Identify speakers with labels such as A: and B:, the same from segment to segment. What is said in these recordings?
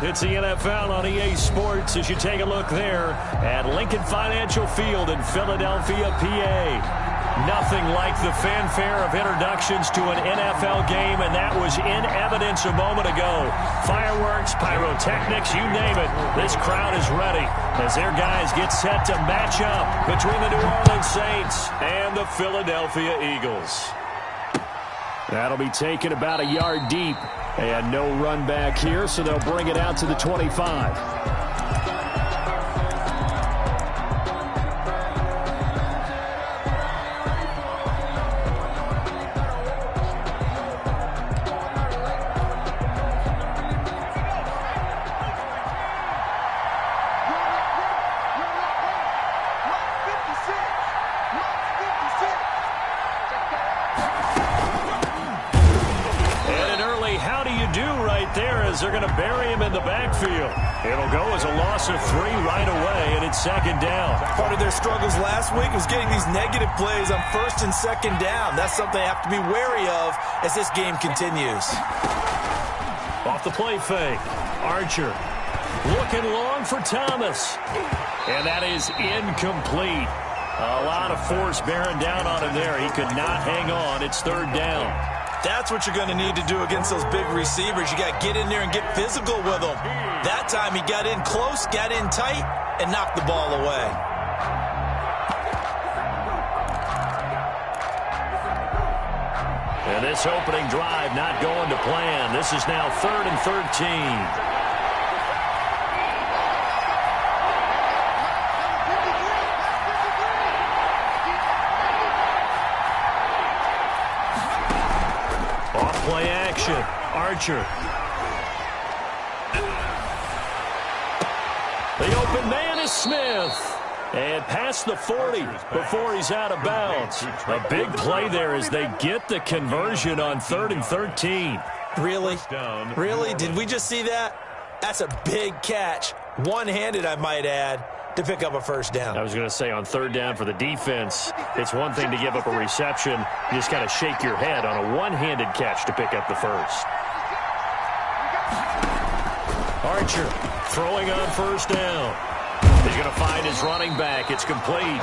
A: It's the NFL on EA Sports as you take a look there at Lincoln Financial Field in Philadelphia, PA. Nothing like the fanfare of introductions to an NFL game, and that was in evidence a moment ago. Fireworks, pyrotechnics, you name it. This crowd is ready as their guys get set to match up between the New Orleans Saints and the Philadelphia Eagles. That'll be taken about a yard deep, and no run back here, so they'll bring it out to the 25. They're going to bury him in the backfield. It'll go as a loss of 3 right away, and it's second down.
B: Part of their struggles last week was getting these negative plays on first and second down. That's something they have to be wary of as this game continues.
A: Off the play fake. Archer looking long for Thomas. And that is incomplete. A lot of force bearing down on him there. He could not hang on. It's third down.
B: That's what you're going to need to do against those big receivers. You got to get in there and get physical with them. That time he got in close, got in tight, and knocked the ball away.
A: And this opening drive not going to plan. This is now 3rd and 13. Play action. Archer. The open man is Smith. And past the 40 before he's out of bounds. A big play there as they get the conversion on 3rd and 13.
B: Really? Really? Did we just see that? That's a big catch. One-handed, I might add, to pick up a first down.
A: I was going to say on 3rd down for the defense, it's one thing to give up a reception. You just got to shake your head on a one-handed catch to pick up the first. Archer throwing on first down. He's going to find his running back. It's complete.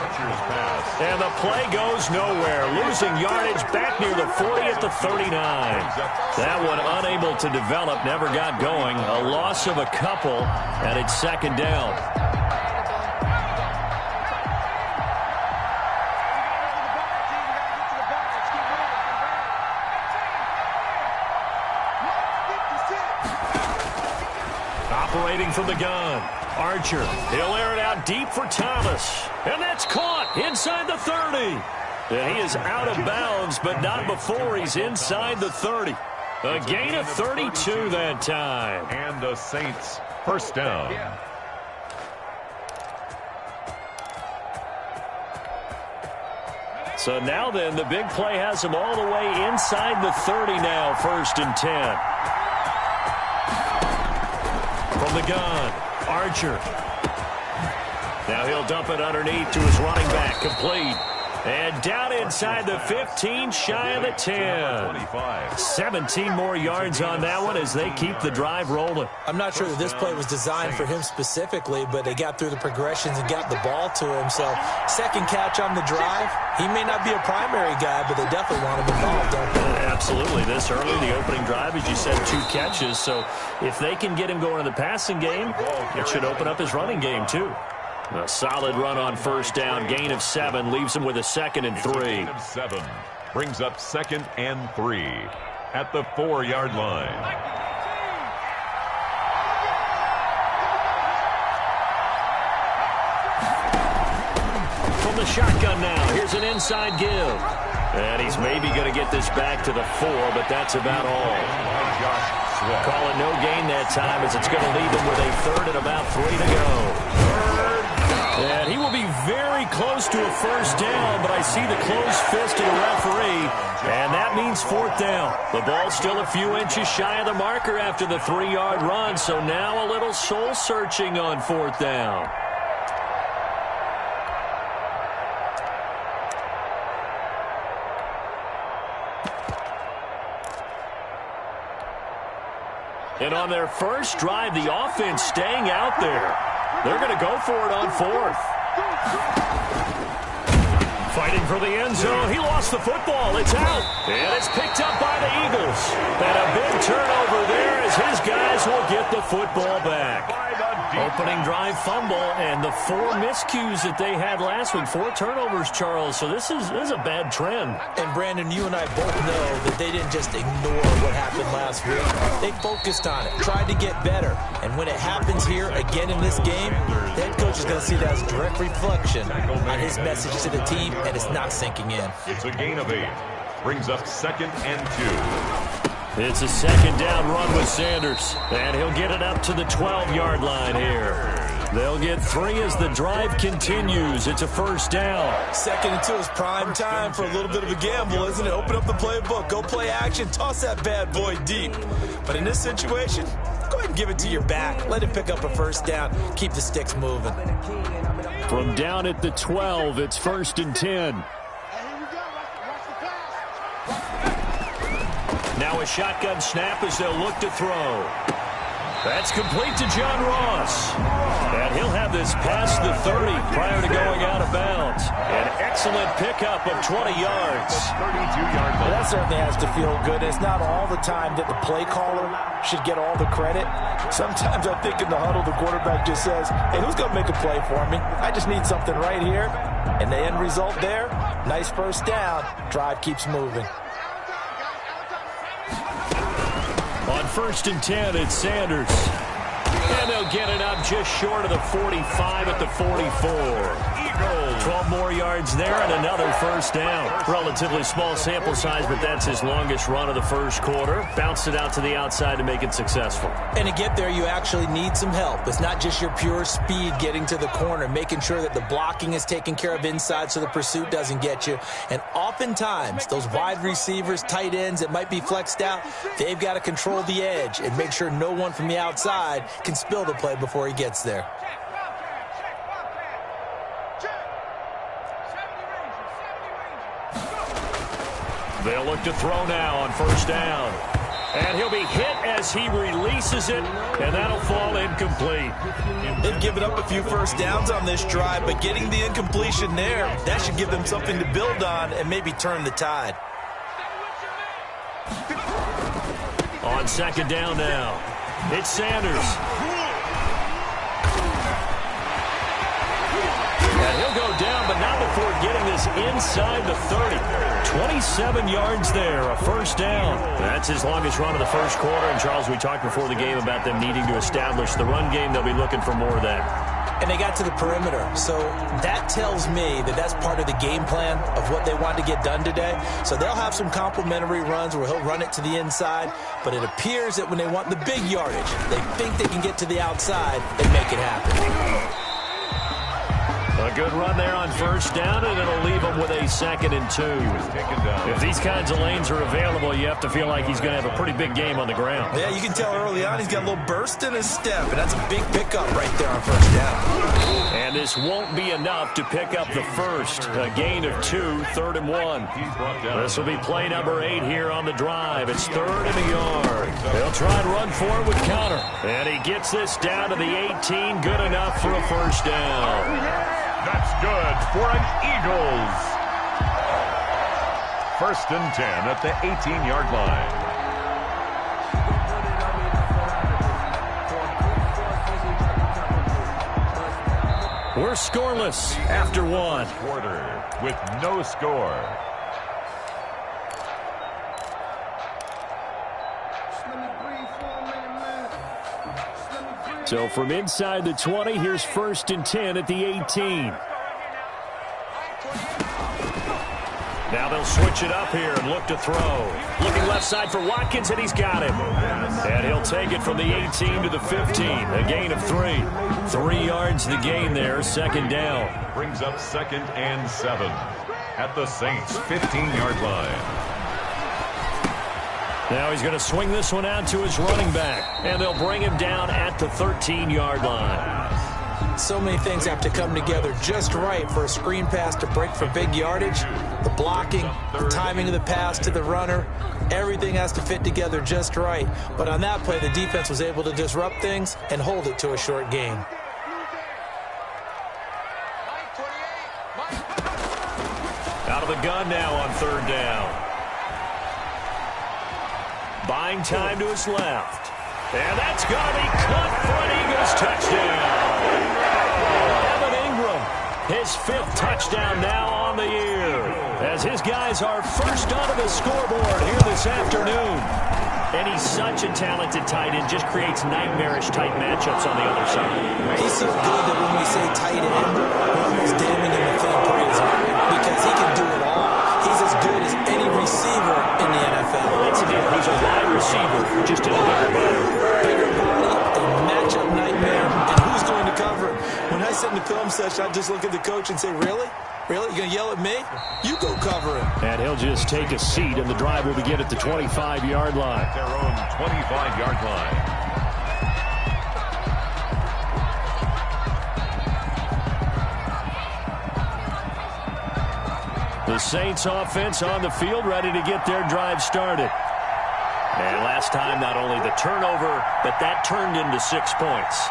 A: And the play goes nowhere. Losing yardage back near the 40 at the 39. That one unable to develop, never got going. A loss of a couple, and it's second down. Operating from the gun. Archer, he'll air it out deep for Thomas. And that's caught inside the 30. And he is out of bounds, but not before he's inside the 30. A gain of 32 that time.
C: And the Saints first down.
A: So now then, the big play has him all the way inside the 30 now, 1st and 10. From the gun, Archer. Now he'll dump it underneath to his running back, complete. And down inside the 15, shy of the 10. 17 more yards on that one as they keep the drive rolling.
B: I'm not sure that this play was designed for him specifically, but they got through the progressions and got the ball to him. So second catch on the drive. He may not be a primary guy, but they definitely want him involved, don't they?
A: Absolutely. This early, the opening drive, as you said, 2 catches. So if they can get him going in the passing game, it should open up his running game too. A solid run on first down. Gain of 7 leaves him with a 2nd and 3.
C: Gain of 7 brings up 2nd and 3 at the 4-yard line.
A: From the shotgun now. Here's an inside give. And he's maybe going to get this back to the 4, but that's about all. Call it no gain that time as it's going to leave him with a 3rd and about 3 to go. And he will be very close to a first down, but I see the closed fist of the referee, and that means 4th down. The ball's still a few inches shy of the marker after the 3-yard run, so now a little soul-searching on 4th down. And on their first drive, the offense staying out there. They're going to go for it on fourth. Fighting for the end zone. He lost the football. It's out. And it's picked up by the Eagles. And a big turnover there as his guys will get the football back. Opening drive fumble and the 4 miscues that they had last week. 4 turnovers, Charles. So this is a bad trend.
B: And, Brandon, you and I both know that they didn't just ignore what happened last week. They focused on it, tried to get better. And when it happens here again in this game, the head coach is going to see that as a direct reflection on his message to the team, and it's not sinking in.
C: It's a gain of 8. Brings up 2nd and 2.
A: It's a 2nd down run with Sanders. And he'll get it up to the 12-yard line here. They'll get 3 as the drive continues. It's a 1st down.
B: 2nd and 2 is prime time for a little bit of a gamble, isn't it? Open up the playbook. Go play action. Toss that bad boy deep. But in this situation, go ahead and give it to your back. Let him pick up a 1st down. Keep the sticks moving.
A: From down at the 12, it's 1st and 10. Now a shotgun snap as they'll look to throw. That's complete to John Ross. And he'll have this past the 30 prior to going out of bounds. An excellent pickup of 20 yards.
C: 32-yard line.
D: That certainly has to feel good. It's not all the time that the play caller should get all the credit. Sometimes I think in the huddle, the quarterback just says, hey, who's going to make a play for me? I just need something right here. And the end result there, nice 1st down. Drive keeps moving.
A: On 1st and 10, it's Sanders. And they'll get it up just short of the 45 at the 44. Eagles. 12 more yards there and another 1st down. Relatively small sample size, but that's his longest run of the 1st quarter. Bounced it out to the outside to make it successful.
B: And to get there, you actually need some help. It's not just your pure speed getting to the corner, making sure that the blocking is taken care of inside so the pursuit doesn't get you. And oftentimes, those wide receivers, tight ends that might be flexed out, they've got to control the edge and make sure no one from the outside can spill the play before he gets there.
A: They'll look to throw now on 1st down. And he'll be hit as he releases it, and that'll fall incomplete.
B: They've given up a few 1st downs on this drive, but getting the incompletion there, that should give them something to build on and maybe turn the tide.
A: On 2nd down now, it's Sanders. And he'll go down, but not before getting this inside the 30. 27 yards there, a 1st down. That's his longest run of the 1st quarter. And, Charles, we talked before the game about them needing to establish the run game. They'll be looking for more of that.
B: And they got to the perimeter. So that tells me that that's part of the game plan of what they want to get done today. So they'll have some complementary runs where he'll run it to the inside. But it appears that when they want the big yardage, they think they can get to the outside and make it happen.
A: A good run there on 1st down, and it'll leave him with a 2nd and 2. If these kinds of lanes are available, you have to feel like he's going to have a pretty big game on the ground.
B: Yeah, you can tell early on he's got a little burst in his step, and that's a big pickup right there on 1st down.
A: And this won't be enough to pick up the 1st. A gain of 2, 3rd and 1. This will be play number 8 here on the drive. It's 3rd and a yard. They'll try and run for it with Connor. And he gets this down to the 18. Good enough for a 1st down.
C: That's good for an Eagles. 1st and 10 at the 18-yard line.
A: We're scoreless after 1
C: quarter with no score.
A: So from inside the 20, here's 1st and 10 at the 18. Now they'll switch it up here and look to throw. Looking left side for Watkins, and he's got him. And he'll take it from the 18 to the 15. A gain of 3. 3 yards the gain there, 2nd down.
C: Brings up 2nd and 7 at the Saints' 15-yard line.
A: Now he's going to swing this one out to his running back. And they'll bring him down at the 13-yard line.
B: So many things have to come together just right for a screen pass to break for big yardage. The blocking, the timing of the pass to the runner, everything has to fit together just right. But on that play, the defense was able to disrupt things and hold it to a short gain.
A: Out of the gun now on third down. Buying time to his left. And that's going to be caught for an Eagles touchdown. Evan Ingram, his 5th touchdown now on the year, as his guys are first onto the scoreboard here this afternoon. And he's such a talented tight end, just creates nightmarish-type matchups on the other side.
B: He's so good that when we say tight end, we're almost damning him with fan praise, because he can do it all. He's as good as any receiver in the NFL.
A: That's the deal. He's a wide receiver, just in a bigger body.
B: Bigger body, a matchup nightmare, and who's going to cover him? When I sit in the film session, I just look at the coach and say, really? Really? You going to yell at me? You go cover him.
A: And he'll just take a seat, and the drive will begin at the 25-yard line.
C: Their own 25-yard line.
A: The Saints offense on the field, ready to get their drive started. And last time, not only the turnover, but that turned into 6 points.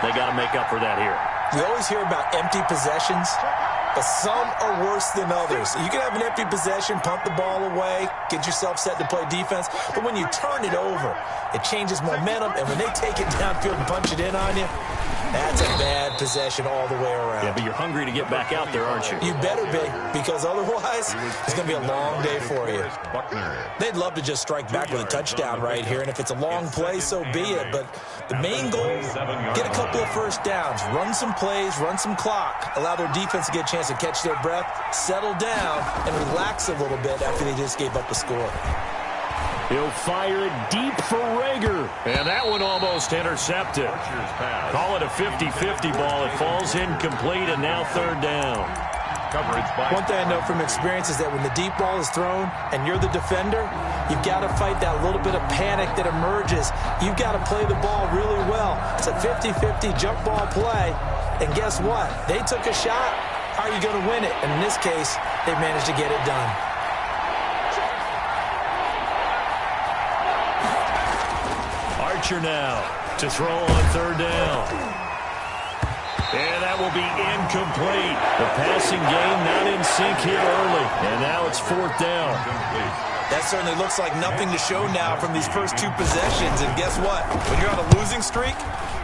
A: They got to make up for that here.
B: We always hear about empty possessions, but some are worse than others. You can have an empty possession, punt the ball away, get yourself set to play defense, but when you turn it over, it changes momentum, and when they take it downfield and punch it in on you, that's a bad possession all the way around.
A: Yeah, but you're hungry to get back out there, aren't you?
B: You better be, because otherwise, it's going to be a long day for you. They'd love to just strike back with a touchdown right here, and if it's a long play, so be it. But the main goal, get a couple of first downs, run some plays, run some clock, allow their defense to get a chance to catch their breath, settle down, and relax a little bit after they just gave up a score.
A: He'll fire it deep for Rager. And that one almost intercepted. Call it a 50-50 ball. It falls incomplete, and now third down.
B: One thing I know from experience is that when the deep ball is thrown and you're the defender, you've got to fight that little bit of panic that emerges. You've got to play the ball really well. It's a 50-50 jump ball play. And guess what? They took a shot. How are you going to win it? And in this case, they managed to get it done.
A: Archer now to throw on third down. And that will be incomplete. The passing game not in sync here early. And now it's fourth down.
B: That certainly looks like nothing to show now from these first 2 possessions. And guess what? When you're on a losing streak,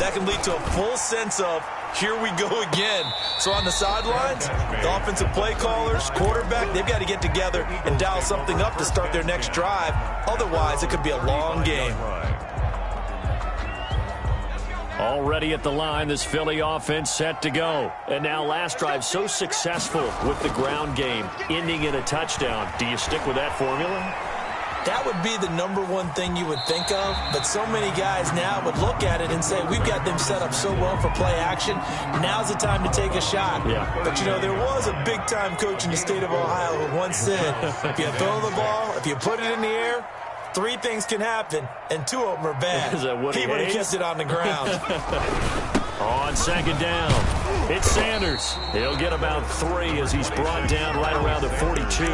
B: that can lead to a full sense of, here we go again. So on the sidelines, the offensive play callers, quarterback, they've got to get together and dial something up to start their next drive. Otherwise, it could be a long game.
A: Already at the line, this Philly offense set to go. And now last drive so successful with the ground game, ending in a touchdown. Do you stick with that formula?
B: That would be the #1 thing you would think of, but so many guys now would look at it and say, we've got them set up so well for play action, now's the time to take a shot.
A: Yeah.
B: But, you know, there was a big-time coach in the state of Ohio who once said, if you throw the ball, if you put it in the air, 3 things can happen, and 2 of them are bad.
A: Is that Woody
B: He would have
A: Hayes?
B: kept it on the ground.
A: On second down, it's Sanders. He'll get about 3 as he's brought down right around the 42.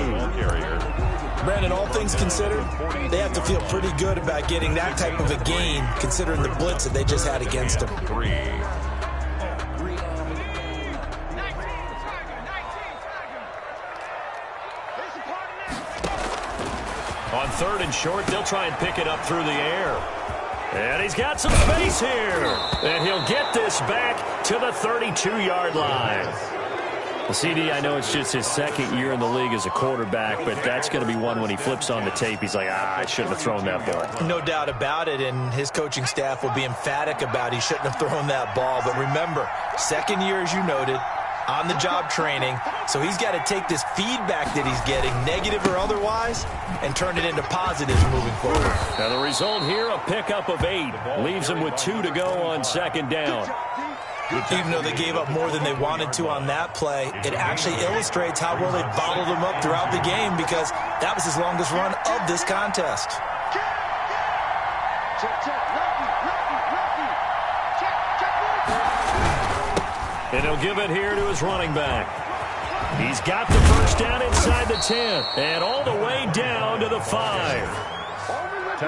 B: Brandon, all things considered, they have to feel pretty good about getting that type of a gain, considering the blitz that they just had against them.
C: 3.
A: On third and short, they'll try and pick it up through the air. And he's got some space here. And he'll get this back to the 32-yard line. Well, CD, I know it's just his second year in the league as a quarterback, but that's going to be one when he flips on the tape. He's like, I shouldn't have thrown that ball.
B: No doubt about it, and his coaching staff will be emphatic about he shouldn't have thrown that ball. But remember, second year, as you noted, on-the-job training, so he's got to take this feedback that he's getting, negative or otherwise, and turn it into positives moving forward.
A: Now the result here, a pickup of 8. Leaves him with 2 to go on second down.
B: Even though they gave up more than they wanted to on that play, it actually illustrates how well they bottled him up throughout the game, because that was his longest run of this contest.
A: And he'll give it here to his running back. He's got the first down inside the 10 and all the way down to the 5.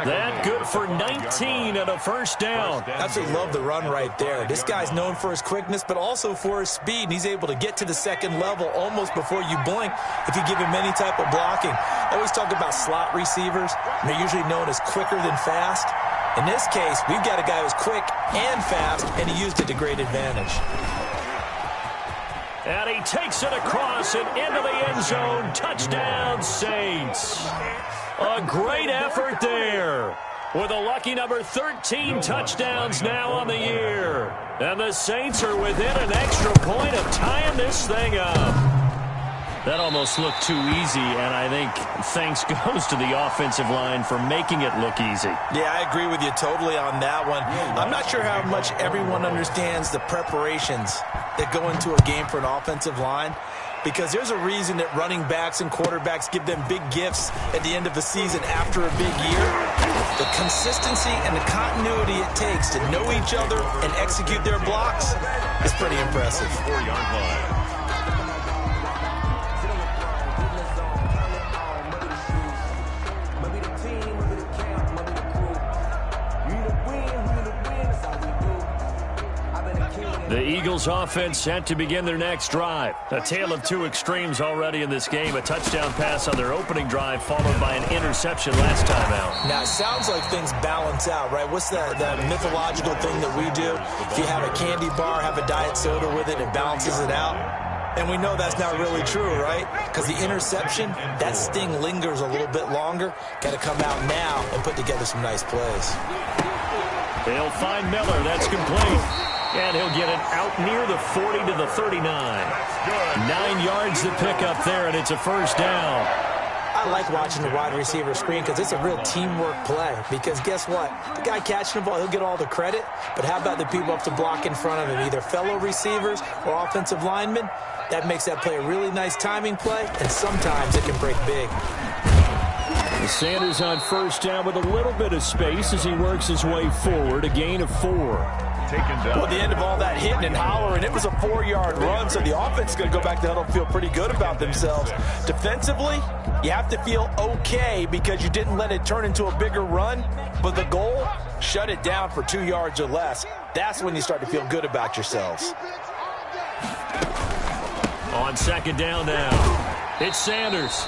A: That good for 19 and a first down.
B: Absolutely love the run right there. This guy's known for his quickness, but also for his speed. And he's able to get to the second level almost before you blink if you give him any type of blocking. I always talk about slot receivers. They're usually known as quicker than fast. In this case, we've got a guy who's quick and fast, and he used it to great advantage.
A: And he takes it across and into the end zone. Touchdown, Saints. A great effort there. With a lucky number 13 touchdowns now on the year. And the Saints are within an extra point of tying this thing up. That almost looked too easy, and I think thanks goes to the offensive line for making it look easy.
B: Yeah, I agree with you totally on that one. I'm not sure how much everyone understands the preparations that go into a game for an offensive line, because there's a reason that running backs and quarterbacks give them big gifts at the end of the season after a big year. The consistency and the continuity it takes to know each other and execute their blocks is pretty impressive.
C: 4-yard line.
A: The Eagles offense set to begin their next drive. A tale of two extremes already in this game. A touchdown pass on their opening drive followed by an interception last time out.
B: Now, it sounds like things balance out, right? What's that mythological thing that we do? If you have a candy bar, have a diet soda with it, it balances it out. And we know that's not really true, right? Because the interception, that sting lingers a little bit longer. Got to come out now and put together some nice plays.
A: They'll find Miller. That's complete. And he'll get it out near the 40 to the 39. 9 yards to pick up there, and it's a first down.
B: I like watching the wide receiver screen because it's a real teamwork play. Because guess what? The guy catching the ball, he'll get all the credit. But how about the people up to block in front of him, either fellow receivers or offensive linemen? That makes that play a really nice timing play, and sometimes it can break big.
A: Sanders on first down with a little bit of space as he works his way forward, a gain of 4.
D: Well, at the end of all that hitting and hollering, it was a 4-yard run, so the offense is going to go back to huddle and feel pretty good about themselves. Defensively, you have to feel okay because you didn't let it turn into a bigger run, but the goal, shut it down for 2 yards or less. That's when you start to feel good about yourselves.
A: On second down now, it's Sanders.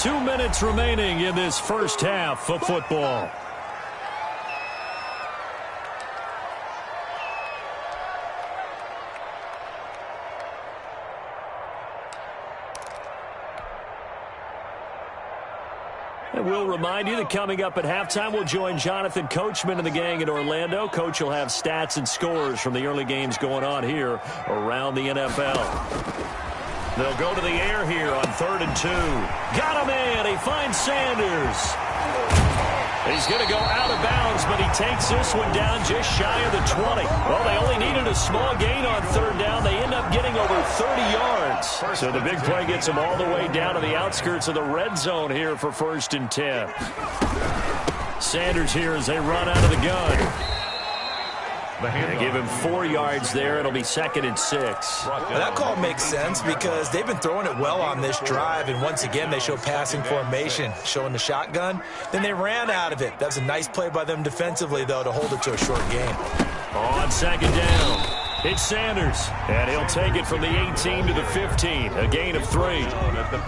A: 2 minutes remaining in this first half of football. And we'll remind you that coming up at halftime, we'll join Jonathan Coachman and the gang in Orlando. Coach will have stats and scores from the early games going on here around the NFL. They'll go to the air here on 3rd and 2. Got him in. He finds Sanders. He's going to go out of bounds, but he takes this one down just shy of the 20. Well, they only needed a small gain on 3rd down. They end up getting over 30 yards. So the big play gets them all the way down to the outskirts of the red zone here for 1st and 10. Sanders here as they run out of the gun. They give him 4 yards there. It'll be 2nd and 6.
B: Well, that call makes sense because they've been throwing it well on this drive, and once again they show passing formation, showing the shotgun. Then they ran out of it. That was a nice play by them defensively, though, to hold it to a short gain.
A: On 2nd down, it's Sanders, and he'll take it from the 18 to the 15, a gain of 3.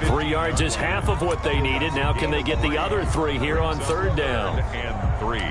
A: 3 yards is half of what they needed. Now can they get the other 3 here on 3rd down?
C: And 3.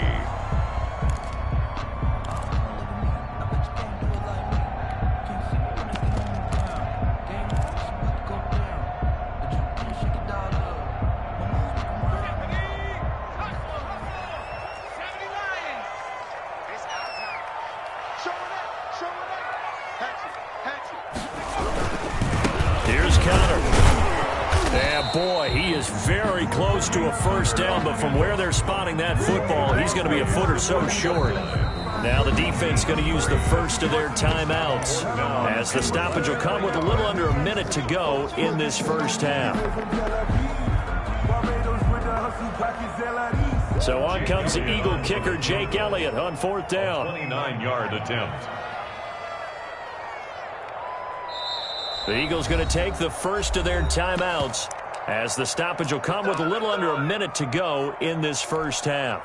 A: Very close to a first down, but from where they're spotting that football, he's going to be a foot or so short. Now the defense going to use the first of their timeouts as the stoppage will come with a little under a minute to go in this first half. So on comes the Eagle kicker, Jake Elliott, on 4th down.
C: 29-yard attempt.
A: The Eagles going to take the first of their timeouts as the stoppage will come with a little under a minute to go in this first half.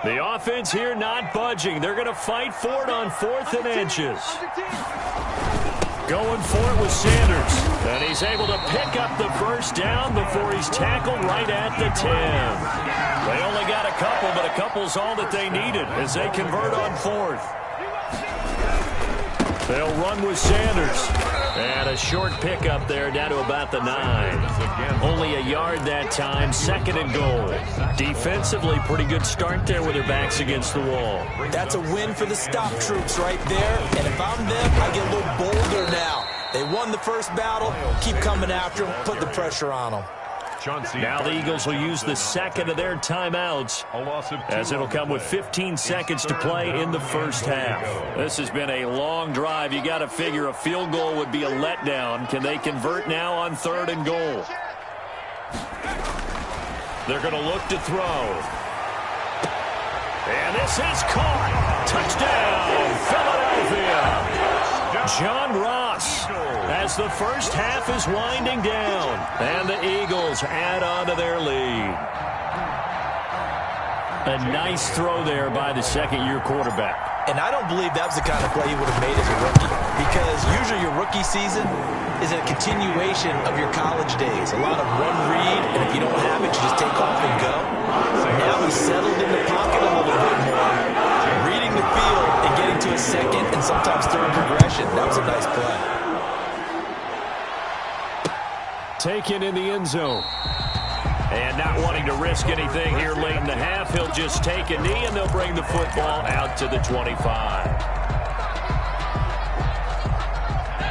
A: The offense here not budging. They're going to fight for it on 4th and inches. Going for it with Sanders. And he's able to pick up the first down before he's tackled right at the 10. They only got a couple, but a couple's all that they needed as they convert on 4th. They'll run with Sanders. And a short pickup there down to about the 9. Only a yard that time, 2nd and goal. Defensively, pretty good start there with their backs against the wall.
B: That's a win for the stop troops right there. And if I'm them, I get a little bolder now. They won the first battle. Keep coming after them. Put the pressure on them.
A: Now the Eagles will use the second of their timeouts as it'll come with 15 seconds to play in the first half. This has been a long drive. You got to figure a field goal would be a letdown. Can they convert now on 3rd and goal? They're going to look to throw. And this is caught. Touchdown, Philadelphia. John Ross as the first half is winding down. And the Eagles add on to their lead. A nice throw there by the second-year quarterback.
B: And I don't believe that was the kind of play he would have made as a rookie. Because usually your rookie season is a continuation of your college days. A lot of run read, and if you don't have it, you just take off and go. Now he's settled in the pocket a little bit more, reading the field and getting to a second and sometimes third progression. That was a nice play.
A: Taken in the end zone. And not wanting to risk anything here late in the half, he'll just take a knee and they'll bring the football out to the 25.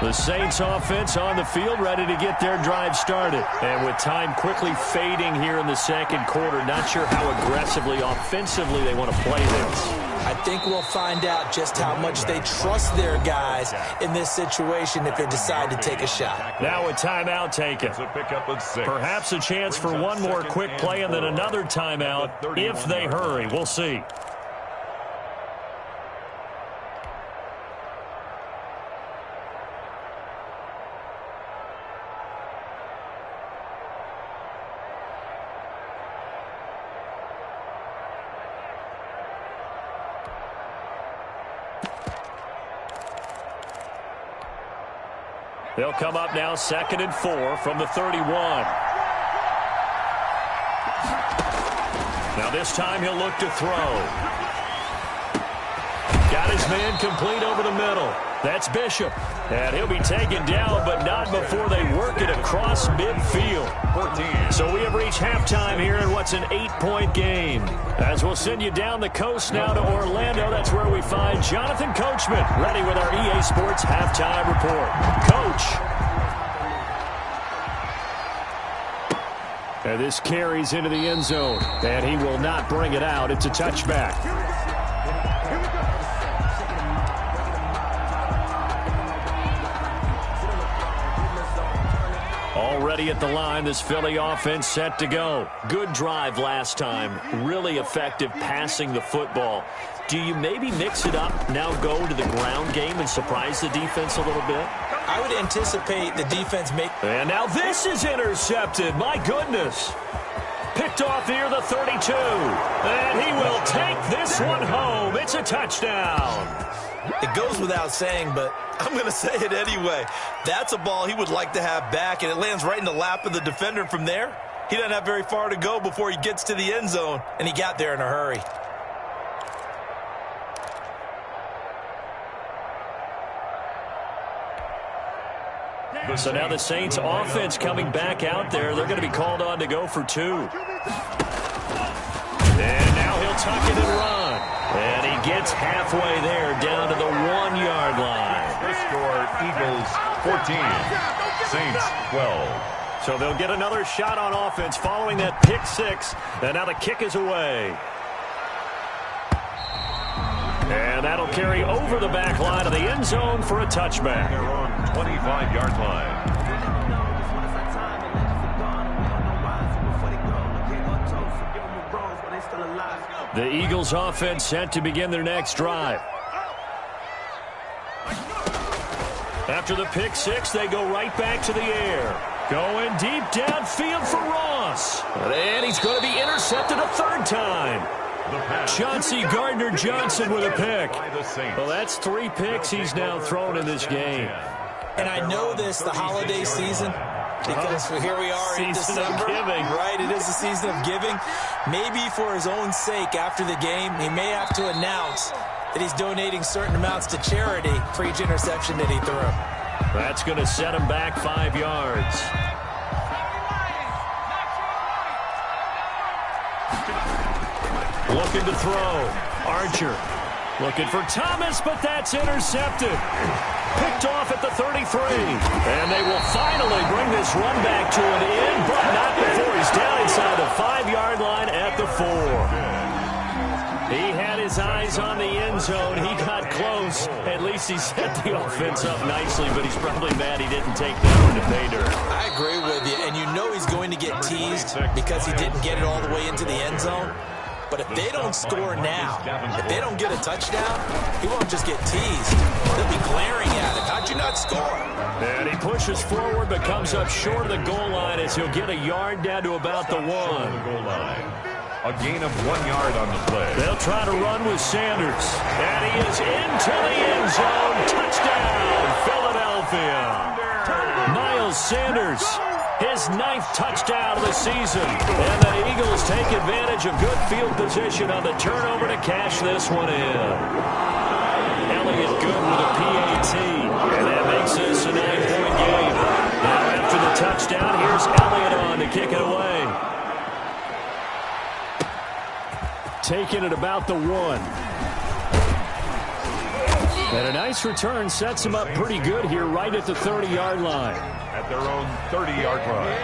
A: The Saints offense on the field ready to get their drive started. And with time quickly fading here in the second quarter, not sure how aggressively, offensively they want to play this.
B: I think we'll find out just how much they trust their guys in this situation if they decide to take a shot.
A: Now a timeout taken. Perhaps a chance for one more quick play and then another timeout if they hurry. We'll see. They'll come up now 2nd and 4 from the 31. Now this time he'll look to throw. Got his man complete over the middle. That's Bishop. And he'll be taken down, but not before they work it across midfield. 14. So we have reached halftime here in what's an 8-point game. As we'll send you down the coast now to Orlando, that's where we find Jonathan Coachman, ready with our EA Sports halftime report. Coach. And this carries into the end zone. And he will not bring it out. It's a touchback. Already at the line, this Philly offense set to go. Good drive last time. Really effective passing the football. Do you maybe mix it up, now go to the ground game and surprise the defense a little bit?
B: I would anticipate the defense make...
A: And now this is intercepted. My goodness. Picked off near the 32. And he will take this one home. It's a touchdown.
B: It goes without saying, but I'm going to say it anyway. That's a ball he would like to have back, and it lands right in the lap of the defender from there. He doesn't have very far to go before he gets to the end zone, and he got there in a hurry.
A: So now the Saints offense coming back out there. They're going to be called on to go for 2. And now he'll tuck it and run. And he gets halfway there down to the 1-yard line.
C: The score, Eagles 14, Saints 12.
A: So they'll get another shot on offense following that pick 6. And now the kick is away. And that'll carry over the back line of the end zone for a touchback.
C: They're on 25-yard line.
A: The Eagles offense set to begin their next drive. After the pick six, they go right back to the air. Going deep downfield for Ross. And he's going to be intercepted a third time. Chauncey Gardner-Johnson with a pick. Well, that's 3 picks he's now thrown in this game.
B: And I know this, the holiday season, because here we are in December.
A: Giving.
B: Right, it is the season of giving. Maybe for his own sake after the game, he may have to announce that he's donating certain amounts to charity for each interception that he threw.
A: That's going to set him back 5 yards. Looking to throw. Archer looking for Thomas, but that's intercepted. Picked off at the 33. And they will finally bring this run back to an end, but not before he's down inside the 5-yard line at the 4. He had his eyes on the end zone. He got close. At least he set the offense up nicely, but he's probably mad he didn't take that one to pay dirt.
B: I agree with you, and you know he's going to get teased because he didn't get it all the way into the end zone. But if they don't score now, if they don't get a touchdown, he won't just get teased. They'll be glaring at him. How'd you not score?
A: And he pushes forward but comes up short of the goal line as he'll get a yard down to about the 1.
C: A gain of 1 yard on the play.
A: They'll try to run with Sanders. And he is into the end zone. Touchdown, Philadelphia. Miles Sanders, his 9th touchdown of the season. And the Eagles take advantage of good field position on the turnover to cash this one in. Elliott good with a PAT. And that makes this a 9-point game. Now after the touchdown, here's Elliott on to kick it away. Taking it about the 1. And a nice return sets him up pretty good here right at the 30-yard line.
C: At their own 30-yard line.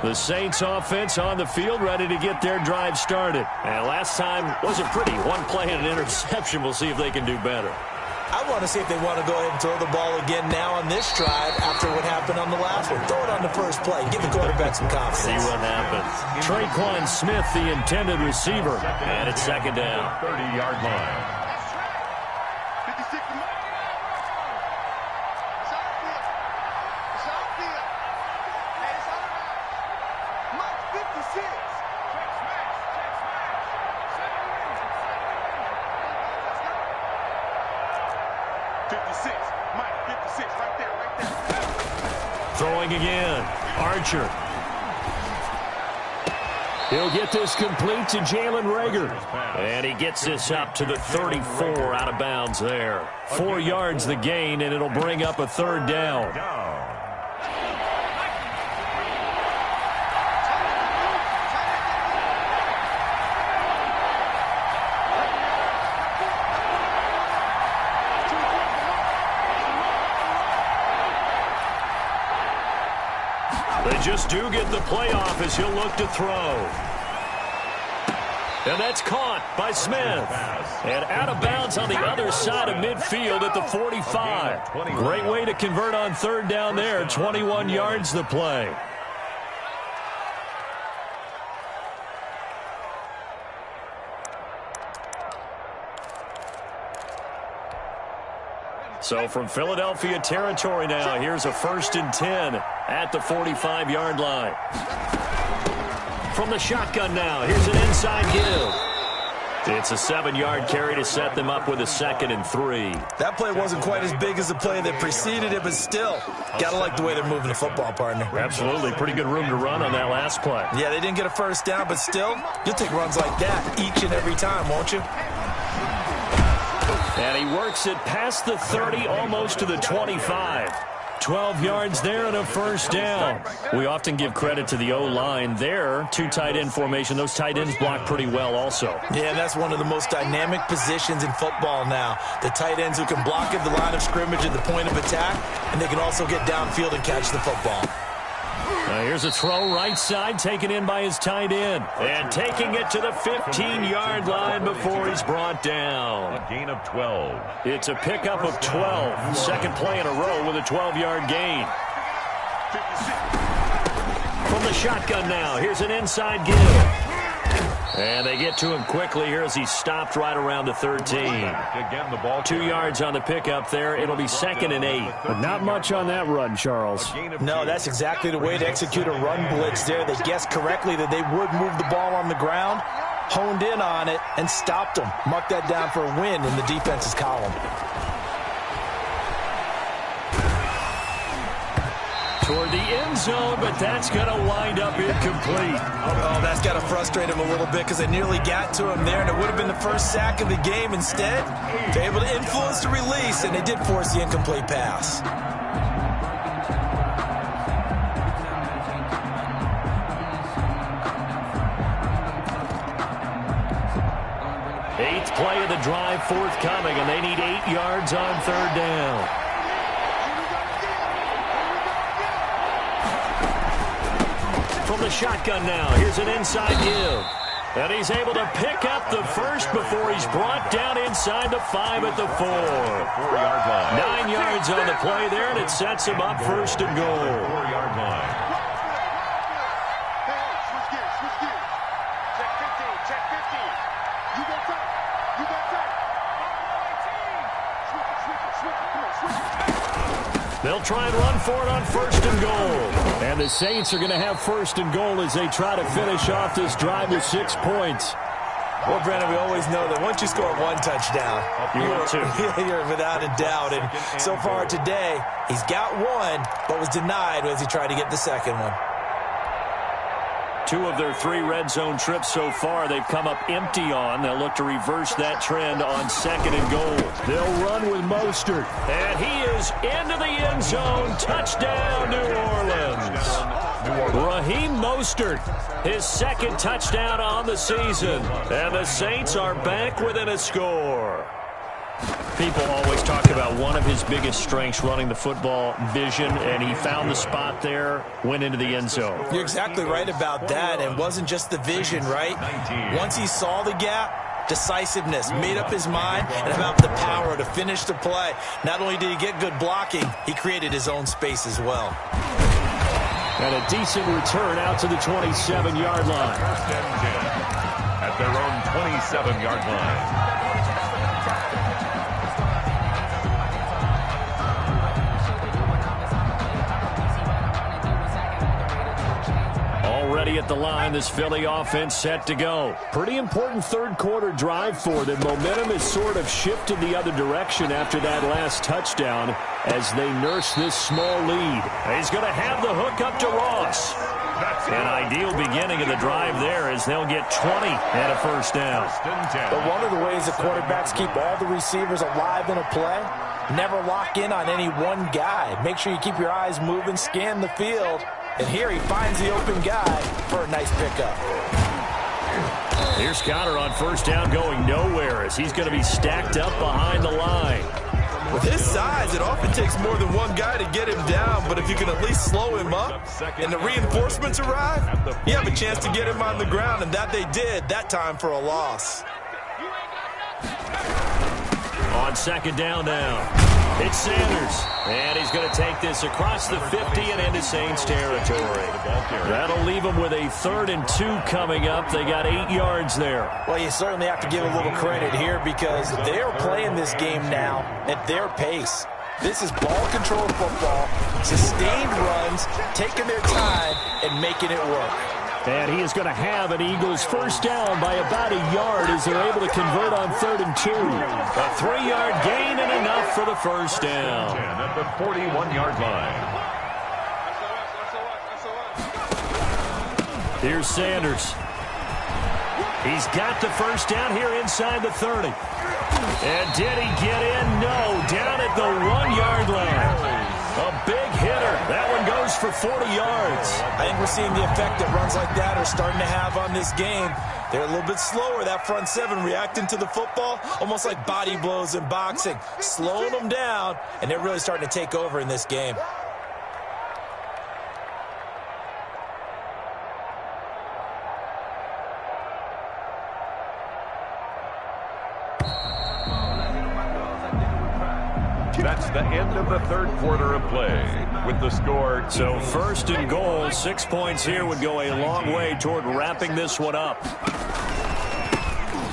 A: The Saints offense on the field ready to get their drive started. And last time wasn't pretty. 1 play and an interception. We'll see if they can do better.
B: I want to see if they want to go ahead and throw the ball again now on this drive after what happened on the last one. Throw it on the first play. Give the quarterback some confidence.
A: See what happens. Traquan Smith, the intended receiver. And it's second down.
C: 30-yard line.
A: Throwing again. Archer. He'll get this complete to Jalen Reagor. And he gets this up to the 34 out of bounds there. 4 yards the gain, and it'll bring up a third down. They just do get the playoff as he'll look to throw. And that's caught by Smith. And out of bounds on the other side of midfield at the 45. Great way to convert on third down there. 21 yards the play. So from Philadelphia territory now, here's a 1st and 10 at the 45-yard line. From the shotgun now, here's an inside give. It's a 7-yard carry to set them up with a 2nd and 3.
B: That play wasn't quite as big as the play that preceded it, but still, gotta like the way they're moving the football, partner.
A: Absolutely. Pretty good room to run on that last play.
B: Yeah, they didn't get a first down, but still, you'll take runs like that each and every time, won't you?
A: And he works it past the 30, almost to the 25. 12 yards there and a first down. We often give credit to the O-line there. 2 tight end formation. Those tight ends block pretty well also.
B: Yeah, that's one of the most dynamic positions in football now. The tight ends who can block at the line of scrimmage at the point of attack, and they can also get downfield and catch the football.
A: Here's a throw right side, taken in by his tight end. And taking it to the 15-yard line before he's brought down.
C: A gain of 12.
A: It's a pickup of 12. Second play in a row with a 12-yard gain. From the shotgun now, here's an inside give. And they get to him quickly here as he stopped right around the 13. 2 yards on the pickup there. It'll be 2nd and 8.
E: But not much on that run, Charles.
D: No, that's exactly the way to execute a run blitz there. They guessed correctly that they would move the ball on the ground, honed in on it, and stopped them. Mark that down for a win in the defense's column.
A: Toward the end zone, but that's going to wind up incomplete.
B: Oh, that's got to frustrate him a little bit because they nearly got to him there, and it would have been the first sack of the game. Instead, they're able to influence the release, and they did force the incomplete pass.
A: Eighth play of the drive forthcoming, and they need 8 yards on 3rd down. From the shotgun now, here's an inside give. And he's able to pick up the first before he's brought down inside the 5 at the 4.
C: 4-yard line.
A: 9 yards on the play there, and it sets him up 1st and goal.
C: 4-yard line.
A: They'll try and run for it on 1st and goal. And the Saints are going to have 1st and goal as they try to finish off this drive with 6 points.
B: Well, Brandon, we always know that once you score 1 touchdown, you're without a doubt. And so far today, he's got 1, but was denied as he tried to get the second one.
A: 2 of their 3 red zone trips so far, they've come up empty on. They'll look to reverse that trend on 2nd and goal. They'll run with Mostert. And he is into the end zone. Touchdown, New Orleans. Raheem Mostert, his 2nd touchdown on the season. And the Saints are back within a score. People always talk about one of his biggest strengths, running the football, vision, and he found the spot there, went into the end zone.
B: You're exactly right about that, and it wasn't just the vision, right? Once he saw the gap, decisiveness, made up his mind, and about the power to finish the play. Not only did he get good blocking, he created his own space as well.
A: And a decent return out to the 27-yard line.
C: 1st and 10 at their own 27-yard line.
A: Already at the line, this Philly offense set to go. Pretty important 3rd quarter drive for them. Momentum has sort of shifted the other direction after that last touchdown as they nurse this small lead. He's going to have the hook up to Ross. An ideal beginning of the drive there as they'll get 20 and a 1st down.
D: But one of the ways the quarterbacks keep all the receivers alive in a play, never lock in on any one guy. Make sure you keep your eyes moving, scan the field. And here he finds the open guy for a nice pickup.
A: Here's Conner on 1st down going nowhere as he's going to be stacked up behind the line.
B: With his size, it often takes more than one guy to get him down, but if you can at least slow him up and the reinforcements arrive, you have a chance to get him on the ground, and that they did, that time for a loss.
A: On 2nd down now. It's Sanders, and he's going to take this across the 50 and into Saints territory. That'll leave them with a 3rd and 2 coming up. They got 8 yards there.
D: Well, you certainly have to give a little credit here because they're playing this game now at their pace. This is ball control football, sustained runs, taking their time and making it work.
A: And he is going to have an Eagles 1st down by about a yard as they're able to convert on 3rd and 2. A 3-yard gain and enough for the 1st down.
C: At the 41-yard line.
A: Here's Sanders. He's got the 1st down here inside the 30. And did he get in? No, down at the 1-yard line. A big hitter. That one goes for 40 yards.
B: I think we're seeing the effect that runs like that are starting to have on this game. They're a little bit slower, that front 7, reacting to the football, almost like body blows in boxing, slowing them down, and they're really starting to take over in this game.
C: That's the end of the third quarter of play with the score.
A: So first and goal, 6 points here would go a long way toward wrapping this one up.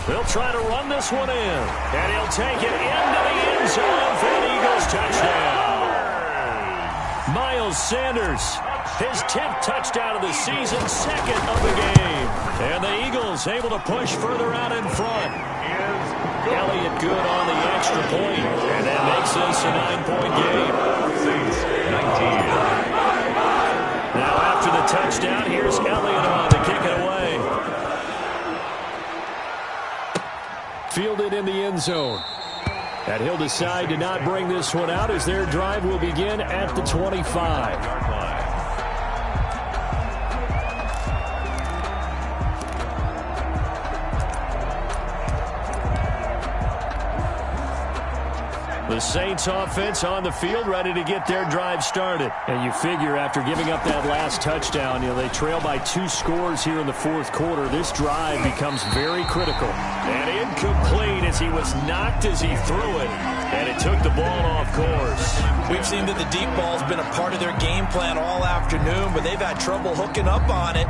A: They'll try to run this one in, and he'll take it into the end zone for an Eagles touchdown. Miles Sanders, his 10th touchdown of the season, second of the game. And the Eagles able to push further out in front. Elliott good on the extra point, and that makes this a 9-point game.
C: 19.
A: Now after the touchdown, here's Elliott on to kick it away. Fielded in the end zone. And he'll decide to not bring this one out as their drive will begin at the 25. The Saints offense on the field ready to get their drive started. And you figure after giving up that last touchdown, they trail by 2 scores here in the fourth quarter. This drive becomes very critical. And incomplete as he was knocked as he threw it. And it took the ball off course.
B: We've seen that the deep ball's been a part of their game plan all afternoon, but they've had trouble hooking up on it,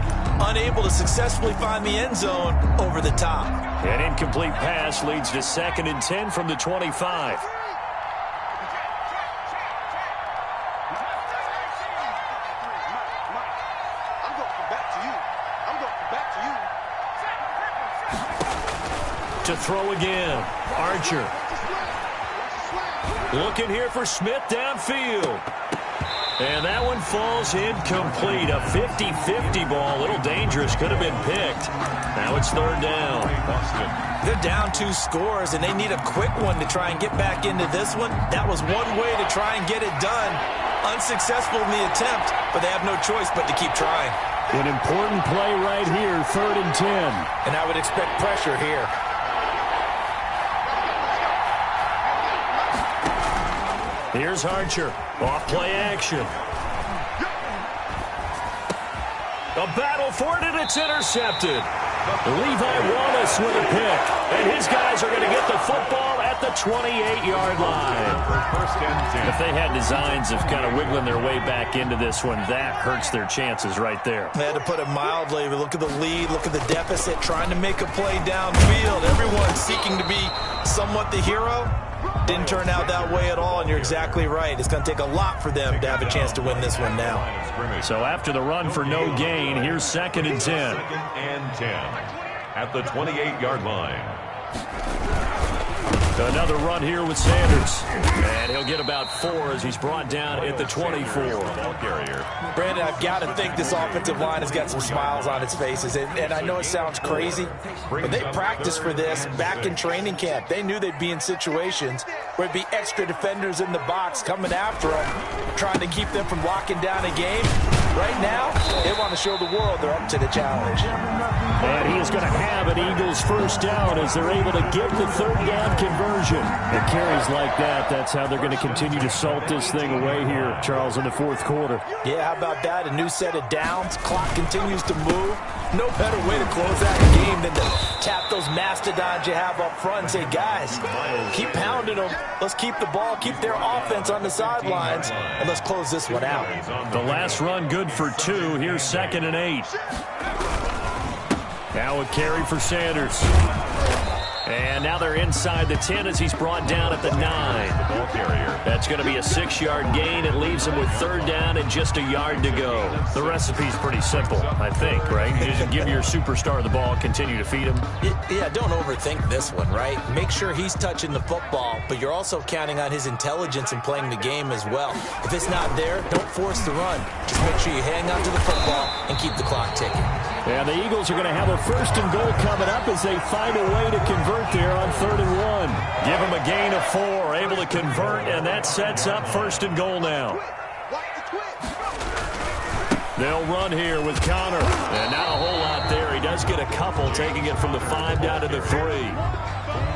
B: unable to successfully find the end zone over the top.
A: An incomplete pass leads to 2nd and 10 from the 25. To throw again. Archer. Looking here for Smith downfield. And that one falls incomplete. A 50-50 ball. A little dangerous. Could have been picked. Now it's 3rd down.
B: They're down 2 scores, and they need a quick one to try and get back into this one. That was one way to try and get it done. Unsuccessful in the attempt, but they have no choice but to keep trying.
E: An important play right here, 3rd and 10.
B: And I would expect pressure here.
A: Here's Archer. Off play action. A battle for it, and it's intercepted. Levi Wallace with a pick. And his guys are going to get the football at the 28-yard line. If they had designs of kind of wiggling their way back into this one, that hurts their chances right there.
B: They had to put it mildly. Look at the lead, look at the deficit, trying to make a play downfield. Everyone seeking to be somewhat the hero. Didn't turn out that way at all, and you're exactly right. It's going to take a lot for them to have a chance to win this one now.
A: So after the run for no gain, here's 2nd and 10.
C: 2nd and 10 at the 28-yard line.
A: Another run here with Sanders. And he'll get about 4 as he's brought down at the 24.
C: Ball carrier.
B: Brandon, I've got to think this offensive line has got some smiles on its faces. And I know it sounds crazy, but they practiced for this back in training camp. They knew they'd be in situations where it'd be extra defenders in the box coming after them, trying to keep them from locking down a game. Right now, they want to show the world they're up to the challenge.
E: And he is going to have an Eagles first down as they're able to get the 3rd down conversion. And carries like that, that's how they're going to continue to salt this thing away here, Charles, in the fourth quarter.
B: Yeah, how about that? A new set of downs. Clock continues to move. No better way to close out a game than to tap those mastodons you have up front and say, guys, keep pounding them. Let's keep the ball, keep their offense on the sidelines, and let's close this one out.
A: The last run good for 2. Here's 2nd and 8. Now a carry for Sanders. And now they're inside the 10 as he's brought down at the 9.
C: Ball carrier.
A: That's going to be a 6-yard gain. It leaves him with 3rd down and just a yard to go. The recipe's pretty simple, I think, right? You just give your superstar the ball, continue to feed him.
B: Yeah, don't overthink this one, right? Make sure he's touching the football, but you're also counting on his intelligence in playing the game as well. If it's not there, don't force the run. Just make sure you hang on to the football and keep the clock ticking.
E: And the Eagles are going to have a 1st and goal coming up as they find a way to convert there on 3rd and 1.
A: Give him a gain of 4, able to convert, and that sets up 1st and goal now. They'll run here with Connor, and not a whole lot there. He does get a couple, taking it from the 5 down to the 3.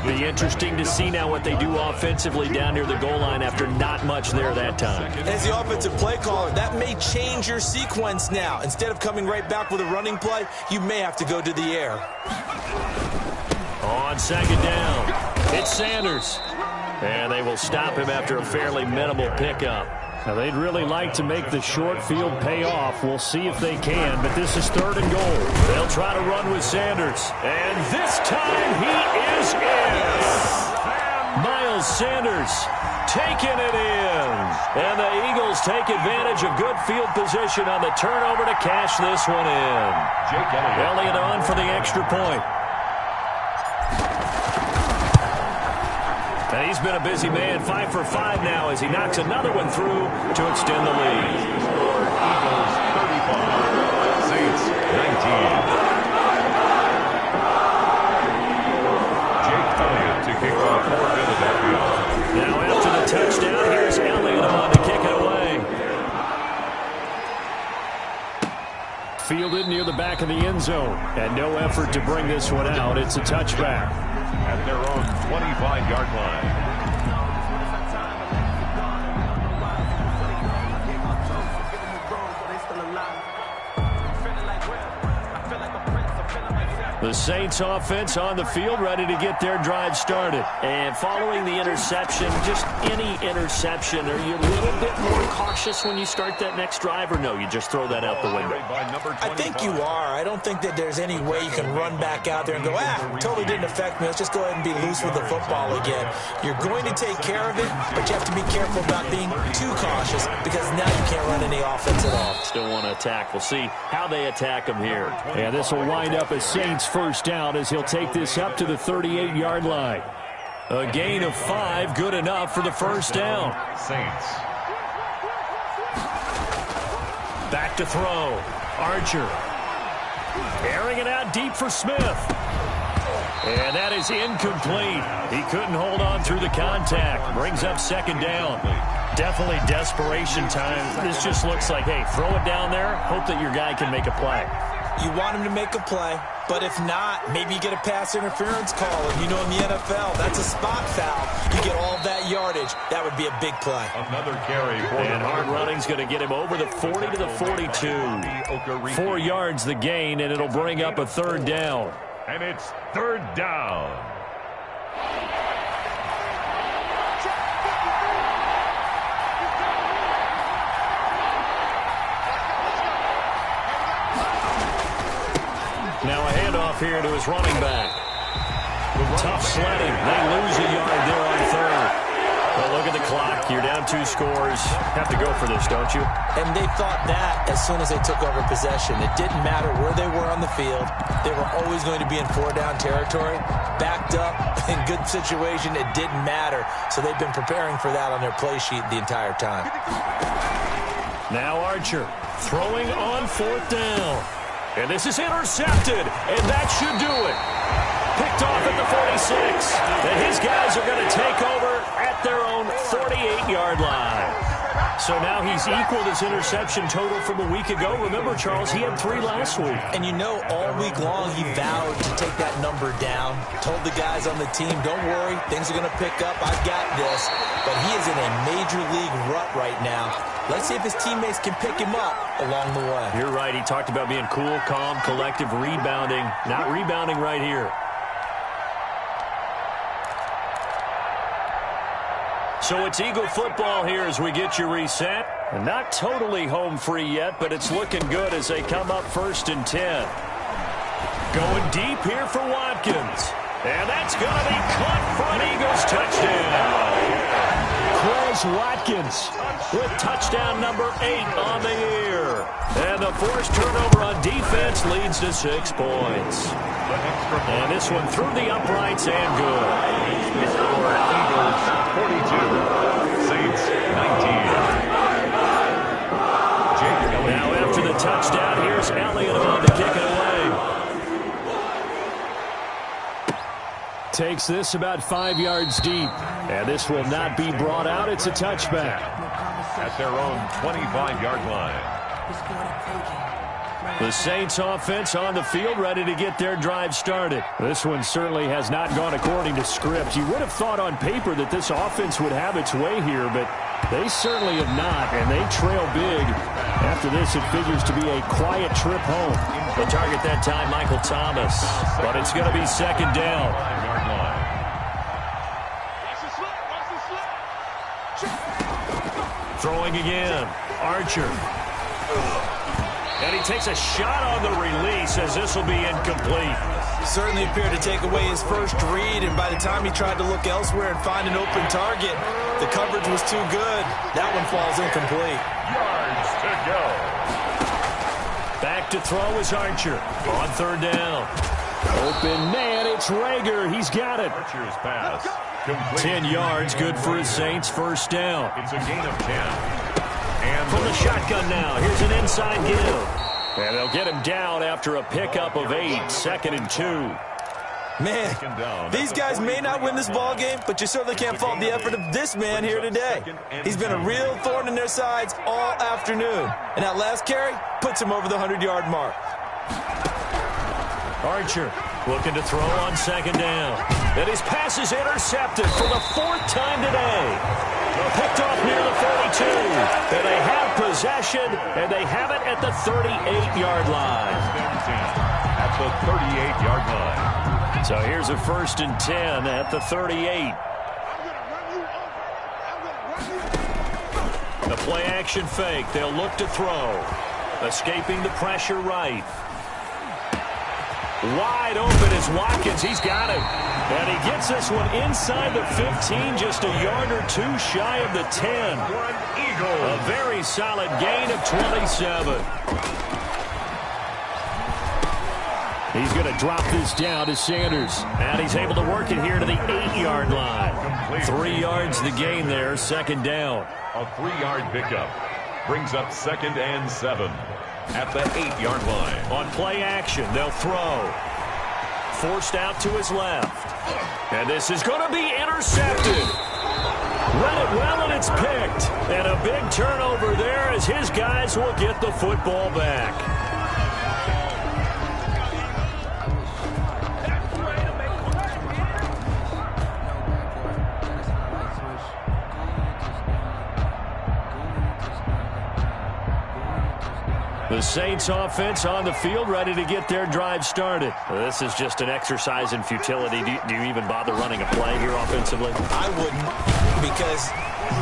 A: Be interesting to see now what they do offensively down near the goal line after not much there that time.
B: As the offensive play caller, that may change your sequence now. Instead of coming right back with a running play, you may have to go to the air.
A: On 2nd down, it's Sanders. And they will stop him after a fairly minimal pickup.
E: Now, they'd really like to make the short field pay off. We'll see if they can, but this is 3rd and goal.
A: They'll try to run with Sanders. And this time he is in. Miles Sanders taking it in. And the Eagles take advantage of good field position on the turnover to cash this one in. Elliott on for the extra point. And he's been a busy man, 5 for 5 now as he knocks another one through to extend the lead.
C: Eagles 35, Saints 19. Jake Elliott to kick off for Philadelphia.
A: Now after the touchdown, here's Elliott on to kick it away.
E: Fielded near the back of the end zone. And no effort to bring this one out. It's a touchback.
C: At their own 25-yard line.
A: The Saints offense on the field, ready to get their drive started. And following the interception, just any interception, are you a little bit more cautious when you start that next drive, or no, you just throw that out the window?
B: I think you are. I don't think that there's any way you can run back out there and go, totally didn't affect me. Let's just go ahead and be loose with the football again. You're going to take care of it, but you have to be careful about being too cautious because now you can't run any offense at all.
A: Still want to attack. We'll see how they attack them here.
E: And this will wind up as Saints first down as he'll take this up to the 38-yard line.
A: A gain of 5, good enough for the first down.
C: Saints.
A: Back to throw. Archer. Airing it out deep for Smith. And that is incomplete. He couldn't hold on through the contact. Brings up 2nd down. Definitely desperation time. This just looks like, hey, throw it down there. Hope that your guy can make a play.
B: You want him to make a play, but if not, maybe you get a pass interference call. And you know in the NFL, that's a spot foul. You get all that yardage. That would be a big play.
C: Another carry.
A: And hard running's going to get him over the 40 to the 42. 4 yards the gain, and it'll bring up a 3rd down.
C: And it's 3rd down.
A: Now a handoff here to his running back. Tough sledding. They lose a yard there on 3rd. But look at the clock. You're down 2 scores. Have to go for this, don't you?
B: And they thought that as soon as they took over possession. It didn't matter where they were on the field. They were always going to be in 4-down territory. Backed up, in good situation, it didn't matter. So they've been preparing for that on their play sheet the entire time.
A: Now Archer throwing on 4th down. And this is intercepted, and that should do it. Picked off at the 46. And his guys are going to take over at their own 48-yard line. So now he's equaled his interception total from a week ago. Remember, Charles, he had 3 last week.
B: And you know, all week long he vowed to take that number down. Told the guys on the team, don't worry, things are going to pick up. I've got this. But he is in a major league rut right now. Let's see if his teammates can pick him up along the way.
A: You're right. He talked about being cool, calm, collective, rebounding. Not rebounding right here. So it's Eagle football here as we get you reset. And not totally home free yet, but it's looking good as they come up 1st and 10. Going deep here for Watkins. And that's going to be caught for an Eagles touchdown. Quez Watkins with touchdown number 8 on the year. And the forced turnover on defense leads to 6 points. And this one through the uprights and good.
C: Eagles 42, Saints 19.
A: Now after the touchdown, here's Elliott on to kick it away.
E: Takes this about 5 yards deep. And this will not be brought out. It's a touchback.
C: At their own 25-yard line.
A: The Saints offense on the field, ready to get their drive started.
E: This one certainly has not gone according to script. You would have thought on paper that this offense would have its way here, but they certainly have not, and they trail big. After this, it figures to be a quiet trip home.
A: The target that time, Michael Thomas, but it's going to be 2nd down. Throwing again. Archer. And he takes a shot on the release as this will be incomplete.
B: Certainly appeared to take away his first read, and by the time he tried to look elsewhere and find an open target, the coverage was too good. That one falls incomplete.
C: Yards to go.
A: Back to throw is Archer on third down. Open man, it's Rager. He's got it.
C: Archer's pass. Complete.
A: 10 yards, good for his Saints. First down.
C: It's a gain of 10. And
A: From the shotgun now, here's an inside give. And they'll get him down after a pickup of 8, 2nd and 2.
B: Man, these guys may not win this ball game, but you certainly can't fault the effort of this man here today. He's been a real thorn in their sides all afternoon. And that last carry puts him over the 100-yard mark.
A: Archer looking to throw on second down. And his pass is intercepted for the 4th time today. Picked off near the 32. And they have possession, and they have it at the 38-yard line.
C: At the 38-yard line.
A: So here's a 1st and 10 at the 38. The play-action fake. They'll look to throw. Escaping the pressure right. Wide open is Watkins. He's got it. And he gets this one inside the 15, just a yard or 2 shy of the 10. A very solid gain of 27. He's going to drop this down to Sanders. And he's able to work it here to the 8-yard line. 3 yards the gain there, 2nd down.
C: A 3-yard pickup brings up 2nd and 7 at the 8-yard line.
A: On play action, they'll throw. Forced out to his left. And this is going to be intercepted. Read it well, and it's picked. And a big turnover there as his guys will get the football back. The Saints offense on the field, ready to get their drive started. Well, this is just an exercise in futility. Do you even bother running a play here offensively?
B: I wouldn't, because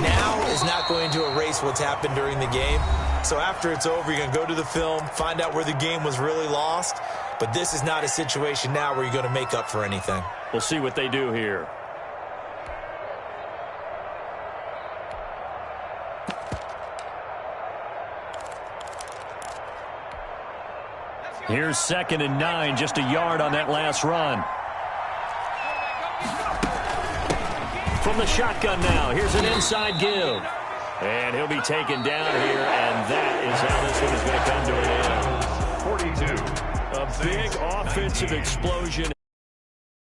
B: now is not going to erase what's happened during the game. So after it's over, you're going to go to the film, find out where the game was really lost. But this is not a situation now where you're going to make up for anything.
A: We'll see what they do here. Here's 2nd and 9, just a yard on that last run. From the shotgun now, here's an inside give. And he'll be taken down here, and that is how this one is going to come to an end.
C: 42.
A: A big offensive explosion.